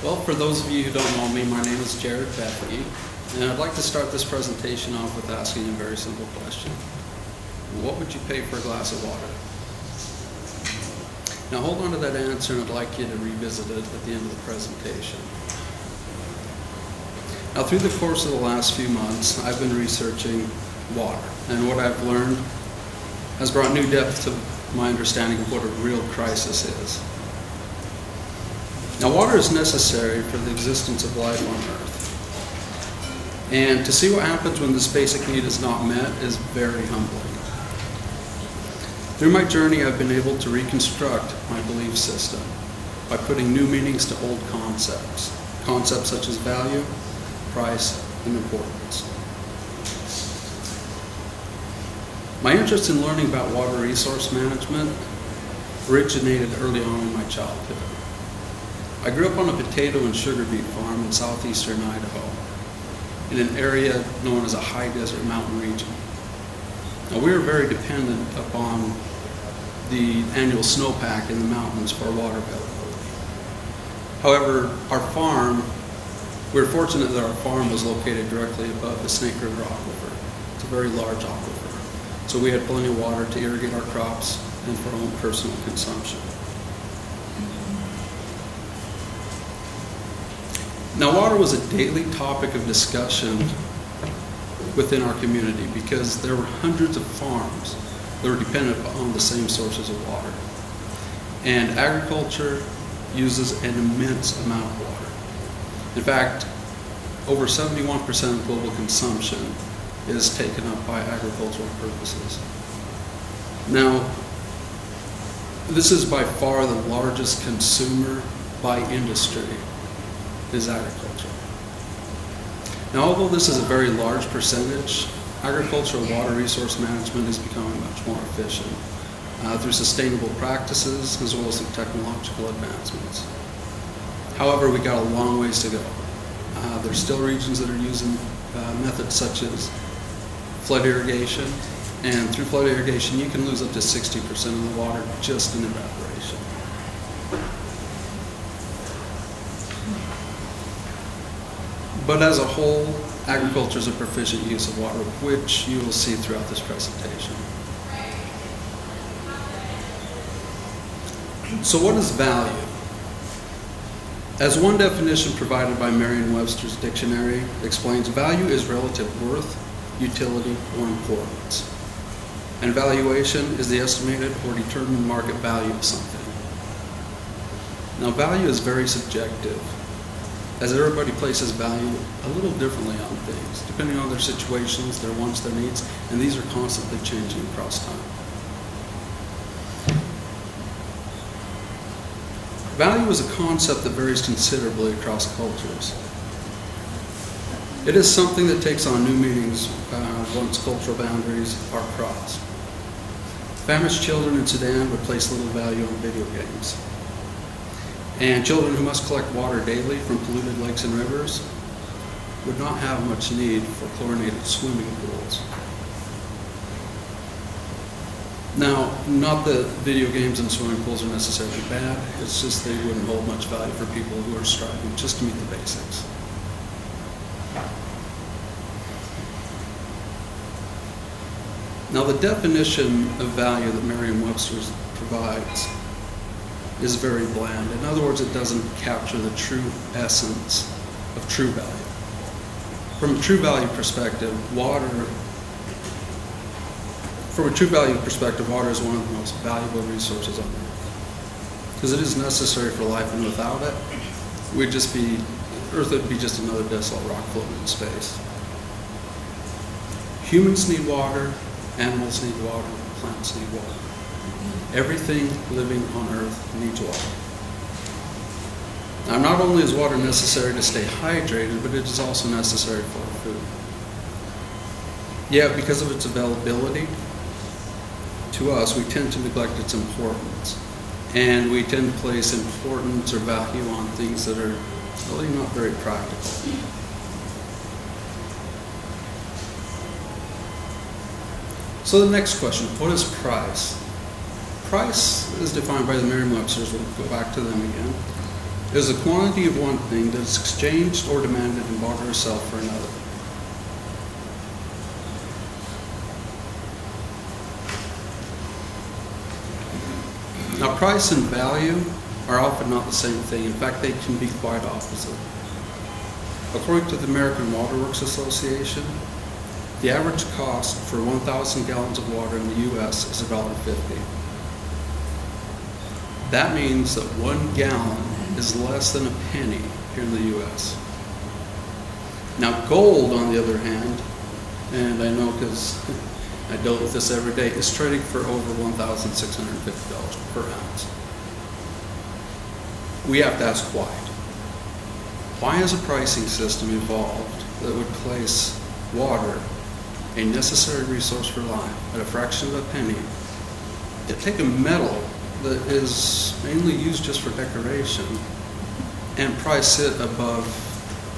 Well, for those of you who don't know me, my name is Jerid Bethke, and I'd like to start this presentation off with asking you a very simple question. What would you pay for a glass of water? Now hold on to that answer, and I'd like you to revisit it at the end of the presentation. Now through the course of the last few months, I've been researching water, and what I've learned has brought new depth to my understanding of what a real crisis is. Now water is necessary for the existence of life on Earth. And to see what happens when this basic need is not met is very humbling. Through my journey, I've been able to reconstruct my belief system by putting new meanings to old concepts. Concepts such as value, price, and importance. My interest in learning about water resource management originated early on in my childhood. I grew up on a potato and sugar beet farm in southeastern Idaho, in an area known as a high desert mountain region. Now, we were very dependent upon the annual snowpack in the mountains for water availability. However, we were fortunate that our farm was located directly above the Snake River Aquifer. It's a very large aquifer. So we had plenty of water to irrigate our crops and for our own personal consumption. Now, water was a daily topic of discussion within our community because there were hundreds of farms that were dependent on the same sources of water. And agriculture uses an immense amount of water. In fact, over 71% of global consumption is taken up by agricultural purposes. Now, this is by far the largest consumer by industry is agriculture. Now, although this is a very large percentage, agricultural water resource management is becoming much more efficient through sustainable practices as well as through technological advancements. However, we got a long ways to go. There's still regions that are using methods such as flood irrigation, and through flood irrigation you can lose up to 60% of the water just in evaporation. But as a whole, agriculture is a proficient use of water, which you will see throughout this presentation. So what is value? As one definition provided by Merriam-Webster's dictionary explains, value is relative worth, utility, or importance. And valuation is the estimated or determined market value of something. Now, value is very subjective, as everybody places value a little differently on things, depending on their situations, their wants, their needs, and these are constantly changing across time. Value is a concept that varies considerably across cultures. It is something that takes on new meanings once cultural boundaries are crossed. Famished children in Sudan would place little value on video games. And children who must collect water daily from polluted lakes and rivers would not have much need for chlorinated swimming pools. Now, not that video games and swimming pools are necessarily bad, it's just they wouldn't hold much value for people who are striving just to meet the basics. Now, the definition of value that Merriam-Webster provides is very bland. In other words, it doesn't capture the true essence of true value. From a true value perspective, water is one of the most valuable resources on Earth. Because it is necessary for life, and without it, Earth would be just another desolate rock floating in space. Humans need water, animals need water, plants need water. Everything living on Earth needs water. Now, not only is water necessary to stay hydrated, but it is also necessary for our food. Yet, because of its availability to us, we tend to neglect its importance. And we tend to place importance or value on things that are really not very practical. So the next question, what is price? Price is defined by the Merriam-Webster's, we'll go back to them again, is the quantity of one thing that is exchanged or demanded in barter or sell for another. Now, price and value are often not the same thing. In fact, they can be quite opposite. According to the American Water Works Association, the average cost for 1,000 gallons of water in the U.S. is $1.50. That means that 1 gallon is less than a penny here in the U.S. Now, gold, on the other hand, and I know because I deal with this every day, is trading for over $1,650 per ounce. We have to ask why. Why has a pricing system evolved that would place water, a necessary resource for life, at a fraction of a penny, yet take a metal that is mainly used just for decoration and price it above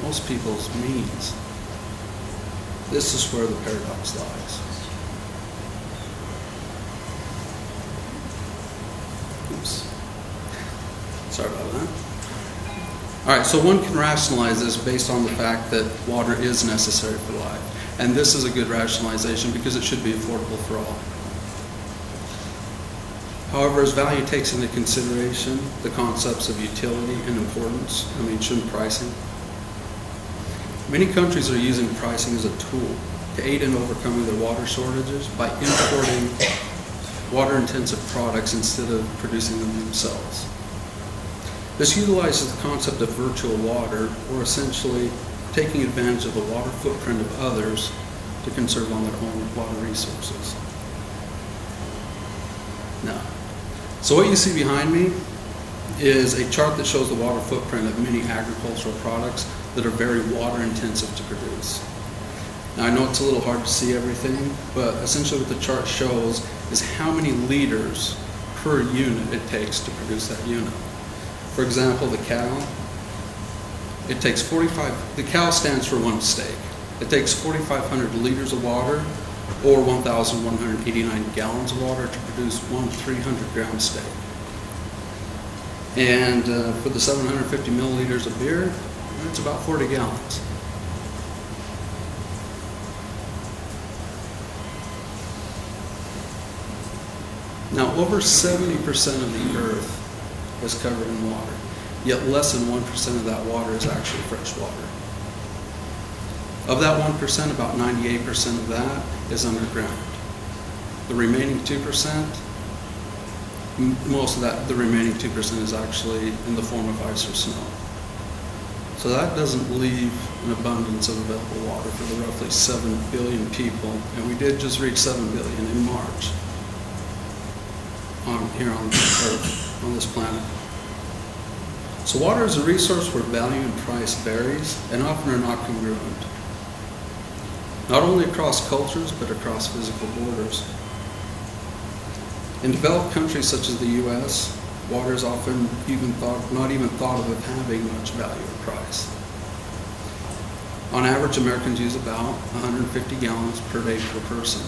most people's means? This is where the paradox lies. Oops. Sorry about that. All right, so one can rationalize this based on the fact that water is necessary for life. And this is a good rationalization because it should be affordable for all. However, as value takes into consideration the concepts of utility and importance, shouldn't pricing? Many countries are using pricing as a tool to aid in overcoming their water shortages by importing water-intensive products instead of producing them themselves. This utilizes the concept of virtual water, or essentially taking advantage of the water footprint of others to conserve on their own water resources. Now, so what you see behind me is a chart that shows the water footprint of many agricultural products that are very water intensive to produce. Now, I know it's a little hard to see everything, but essentially what the chart shows is how many liters per unit it takes to produce that unit. For example, the cow, the cow stands for one steak. It takes 4,500 liters of water, or 1,189 gallons of water, to produce one 300-gram steak. And for the 750 milliliters of beer, it's about 40 gallons. Now, over 70% of the earth is covered in water, yet less than 1% of that water is actually fresh water. Of that 1%, about 98% of that is underground. The remaining 2%, the remaining 2% is actually in the form of ice or snow. So that doesn't leave an abundance of available water for the roughly 7 billion people, and we did just reach 7 billion in March here on Earth, on this planet. So water is a resource where value and price varies and often are not congruent, not only across cultures but across physical borders. In developed countries such as the U.S., water is often not even thought of having much value or price. On average, Americans use about 150 gallons per day per person.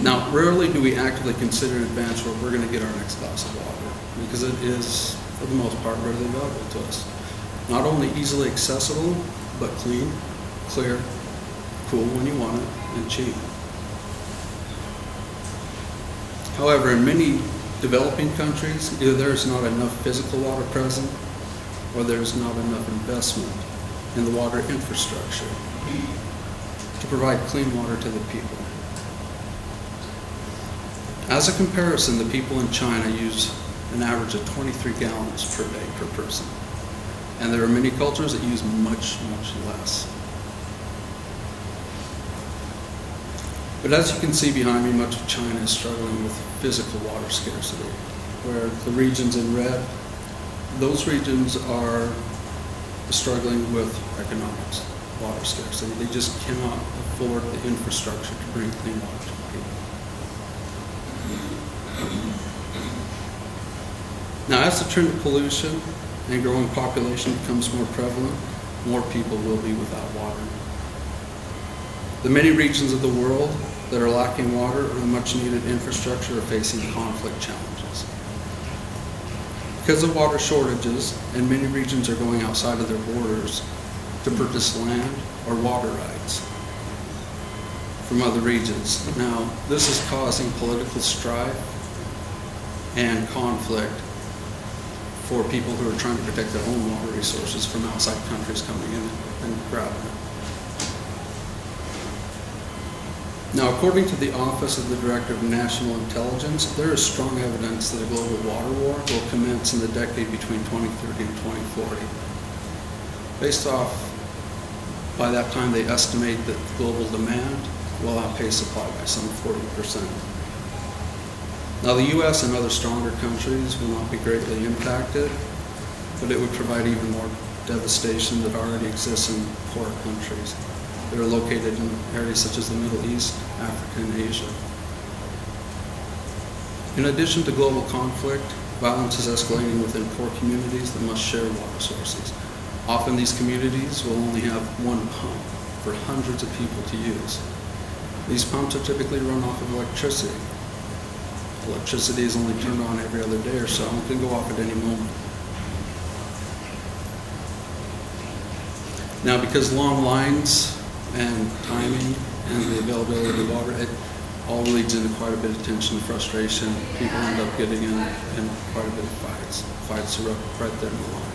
Now, rarely do we actively consider in advance where we're going to get our next glass of water, because it is, for the most part, readily available to us. Not only easily accessible, but clean, clear, cool when you want it, and cheap. However, in many developing countries, either there's not enough physical water present, or there's not enough investment in the water infrastructure to provide clean water to the people. As a comparison, the people in China use an average of 23 gallons per day per person. And there are many cultures that use much, much less. But as you can see behind me, much of China is struggling with physical water scarcity, where the regions in red, those regions are struggling with economics, water scarcity. They just cannot afford the infrastructure to bring clean water to the people. Now, as the trend of pollution and growing population becomes more prevalent, more people will be without water. The many regions of the world that are lacking water or much needed infrastructure are facing conflict challenges. Because of water shortages, and many regions are going outside of their borders to purchase land or water rights from other regions. Now, this is causing political strife and conflict for people who are trying to protect their own water resources from outside countries coming in and grabbing it. Now, according to the Office of the Director of National Intelligence, there is strong evidence that a global water war will commence in the decade between 2030 and 2040. Based off, by that time they estimate that global demand will outpace supply by some 40%. Now, the U.S. and other stronger countries will not be greatly impacted, but it would provide even more devastation that already exists in poor countries that are located in areas such as the Middle East, Africa, and Asia. In addition to global conflict, violence is escalating within poor communities that must share water sources. Often these communities will only have one pump for hundreds of people to use. These pumps are typically run off of electricity. Electricity is only turned on every other day or so and can go off at any moment. Now, because long lines and timing and the availability of water, it all leads into quite a bit of tension and frustration. People end up getting in quite a bit of fights. Fights erupt right there in the line.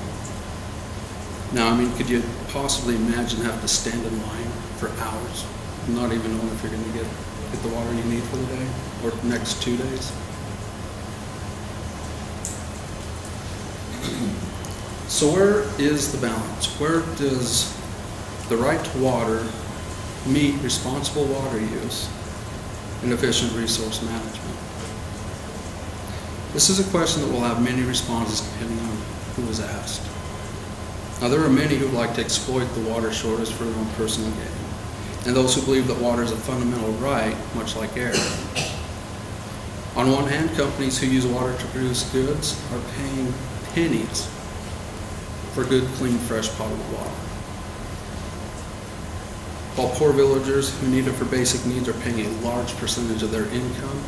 Now, I mean, could you possibly imagine having to stand in line for hours, not even knowing if you're going to get the water you need for the day or the next 2 days? So where is the balance? Where does the right to water meet responsible water use and efficient resource management? This is a question that will have many responses depending on who is asked. Now, there are many who like to exploit the water shortage for their own personal gain, and those who believe that water is a fundamental right, much like air. On one hand, companies who use water to produce goods are paying pennies for good, clean, fresh, potable water, while poor villagers who need it for basic needs are paying a large percentage of their income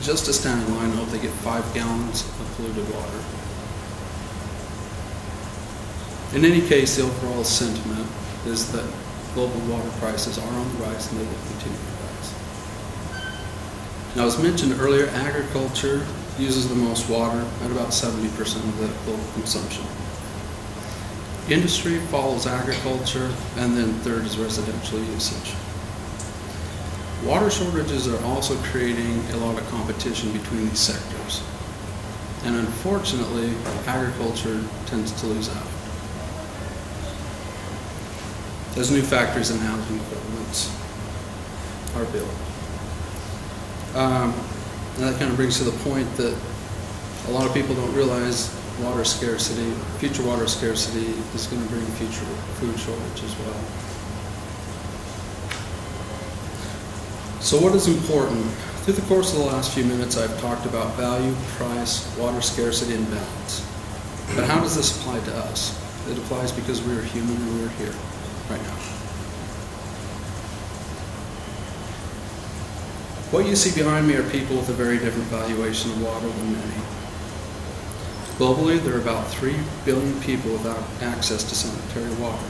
just to stand in line and hope they get 5 gallons of polluted water. In any case, the overall sentiment is that global water prices are on the rise and they will continue to rise. Now, as mentioned earlier, agriculture uses the most water at about 70% of the global consumption. Industry follows agriculture, and then third is residential usage. Water shortages are also creating a lot of competition between these sectors. And unfortunately, agriculture tends to lose out. As new factories and housing developments are built. And that kind of brings to the point that a lot of people don't realize water scarcity, future water scarcity is going to bring future food shortage as well. So what is important? Through the course of the last few minutes, I've talked about value, price, water scarcity, and balance. But how does this apply to us? It applies because we are human and we're here right now. What you see behind me are people with a very different valuation of water than many. Globally, there are about 3 billion people without access to sanitary water,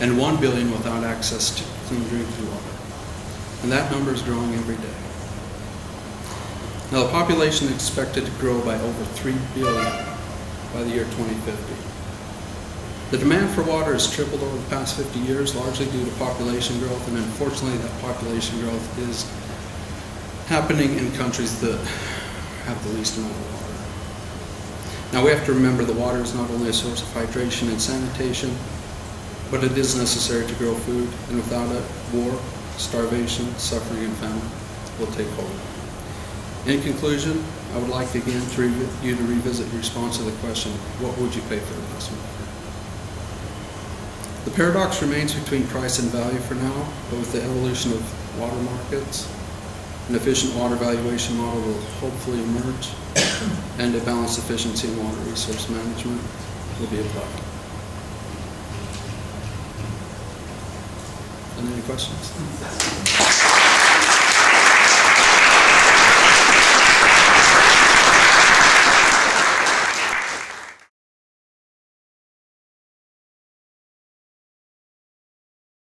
and 1 billion without access to clean drinking water. And that number is growing every day. Now, the population is expected to grow by over 3 billion by the year 2050. The demand for water has tripled over the past 50 years, largely due to population growth, and unfortunately that population growth is happening in countries that have the least amount of water. Now, we have to remember that water is not only a source of hydration and sanitation, but it is necessary to grow food, and without it, war, starvation, suffering, and famine will take hold. In conclusion, I would like again you to revisit your response to the question, what would you pay for the best water? The paradox remains between price and value for now, but with the evolution of water markets, an efficient water valuation model will hopefully emerge, and a balanced efficiency in water resource management will be applied. And any questions?